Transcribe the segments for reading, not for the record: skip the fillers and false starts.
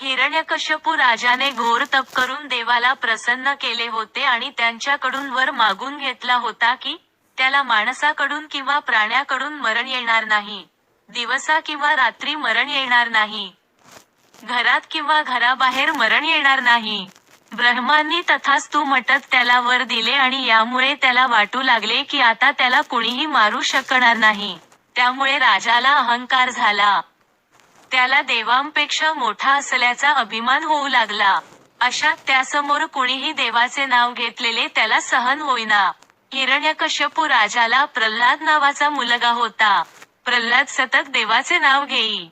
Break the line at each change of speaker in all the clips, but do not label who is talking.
हिरण्यकश्यपू राजाने घोर तप करून देवाला प्रसन्न केले होते आणि त्यांच्याकडून वर मागून घेतला होता की, त्याला माणसाकडून किंवा प्राण्याकडून मरण येणार नाही. दिवसा किंवा रात्री मरण येणार नाही. घरात किंवा घराबाहेर मरण येणार नाही. ब्रह्मांनी तथास्तु म्हणत त्याला वर दिले आणि यामुळे त्याला वाटू लागले की आता त्याला कुणीही मारू शकणार नाही. त्यामुळे राजाला अहंकार झाला. त्याला देवांपेक्षा मोठा असल्याचा अभिमान होऊ लागला. अशात त्यासमोर कुणीही देवाचे नाव घेतलेले त्याला सहन होईना. हिरण्यकश्यपू राजाला प्रल्हाद नावाचा मुलगा होता. प्रल्हाद सतत देवाचे नाव घेई.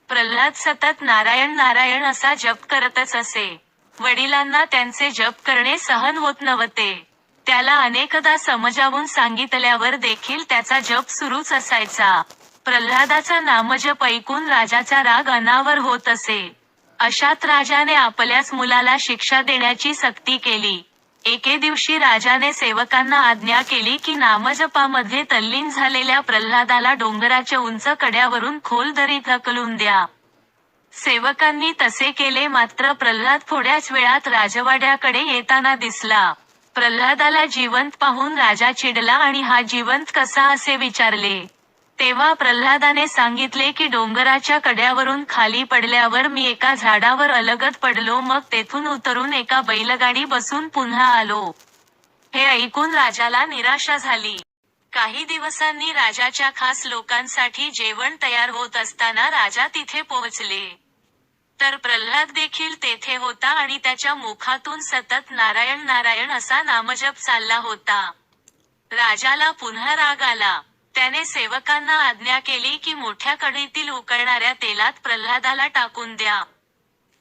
प्रल्हाद सतत नारायण नारायण असा जप करतच असे. वडिलांना त्यांचे जप करणे सहन होत नव्हते. त्याला अनेकदा समजावून सांगितल्यावर देखील त्याचा जप सुरूच असायचा. प्रल्हादाचा नामजप ऐकून राजाचा राग अनावर होत असे. अशात राजाने आपल्याच मुलाला शिक्षा देण्याची सक्ती केली. एके दिवशी राजाने सेवकांना आज्ञा केली की नामजपामध्ये तल्लीन झालेल्या प्रल्हादाला डोंगराच्या उंच कड्यावरून खोल दरीत ढकलून द्या. सेवकांनी तसे केले मात्र प्रल्हाद थोड्याच वेळात राजवाड्याकडे येताना दिसला. प्रल्हादाला जिवंत पाहून राजा चिडला आणि हा जिवंत कसा असे विचारले. तेव्हा प्रल्हादाने सांगितले की डोंगराच्या कड्यावरून खाली पडल्यावर मी एका झाडावर अलगद पडलो, मग तेथून उतरून एका बैलगाडी बसून पुन्हा आलो. हे ऐकून राजाला निराशा झाली. काही दिवसांनी राजाच्या खास लोकांसाठी जेवण तयार होत असताना राजा तिथे पोहोचले. तर प्रल्हाद देखील तेथे होता आणि त्याच्या मुखातून सतत नारायण नारायण असा नामजप चालला होता. राजाला पुन्हा राग आला. त्याने सेवकांना आज्ञा केली की मोठ्या कढईतील उकळणाऱ्या तेलात प्रल्हादाला टाकून द्या.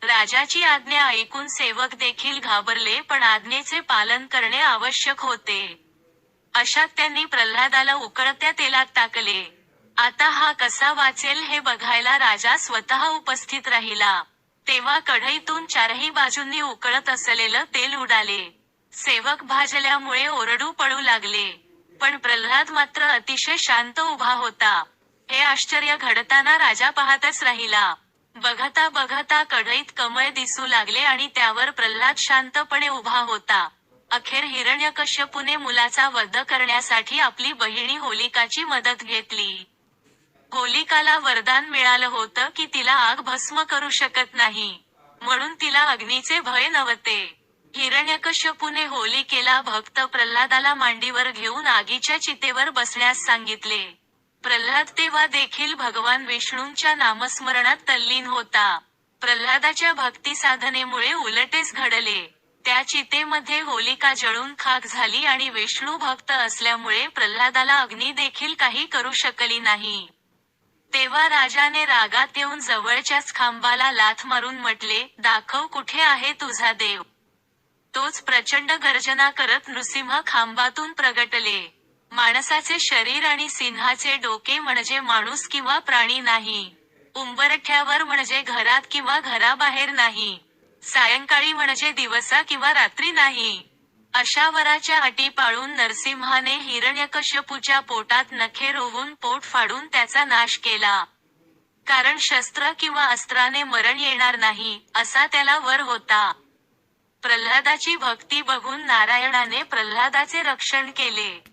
राजाची आज्ञा ऐकून सेवक देखील घाबरले, पण आज्ञेचे पालन करणे आवश्यक होते. अशात त्यांनी प्रल्हादाला उकळत्या तेलात टाकले. आता हा कसा वाचेल हे बघायला राजा स्वतः उपस्थित राहिला. तेव्हा कढईतून चारही बाजूंनी उकळत असलेलं तेल उडाले. सेवक भाजल्यामुळे ओरडू पडू लागले. पण प्रल्हाद मात्र अतिशय शांत उभा होता. हे आश्चर्य घडताना राजा पाहतच राहिला. बघता बघता कढईत कमळ दिसू लागले आणि त्यावर प्रल्हाद शांतपणे उभा होता. अखेर हिरण्यकश्यपूने मुलाचा वध करण्यासाठी आपली बहिणी होलिकाची मदत घेतली. होलिकाला वरदान मिळालं होतं की तिला आग भस्म करू शकत नाही, म्हणून तिला अग्नीचे भय नव्हते. हिरण्यकश्यपूने होलिकेला भक्त प्रल्हादाला मांडीवर घेऊन आगीच्या चितेवर बसण्यास सांगितले. प्रल्हाद तेव्हा देखील भगवान विष्णूंच्या नामस्मरणात तल्लीन होता. प्रल्हादाच्या भक्ती साधनेमुळे उलटेच घडले. त्या चितेमध्ये होलिका जळून खाक झाली आणि विष्णू भक्त असल्यामुळे प्रल्हादाला अग्नी देखील काही करू शकली नाही. तेव्हा राजाने रागात येऊन जवळच्याच खांबाला लाथ मारून म्हटले, दाखव कुठे आहे तुझा देव. तोच प्रचंड गर्जना करत नृसिंह खांबातून प्रगटले. माणसाचे शरीर आणि सिंहाचे डोके म्हणजे माणूस किंवा प्राणी नाही. उंबरठ्यावर म्हणजे घरात किंवा घराबाहेर नाही. सायंकाळी म्हणजे दिवसा किंवा रात्री नाही. अशा वराच्या अटी पाळून नरसिंहाने हिरण्यकश्यपूच्या पोटात नखे रोवून पोट फाडून त्याचा नाश केला. कारण शस्त्र किंवा अस्त्राने मरण येणार नाही, असा त्याला वर होता. प्रल्हादाची भक्ती बघून नारायणाने प्रल्हादाचे रक्षण केले.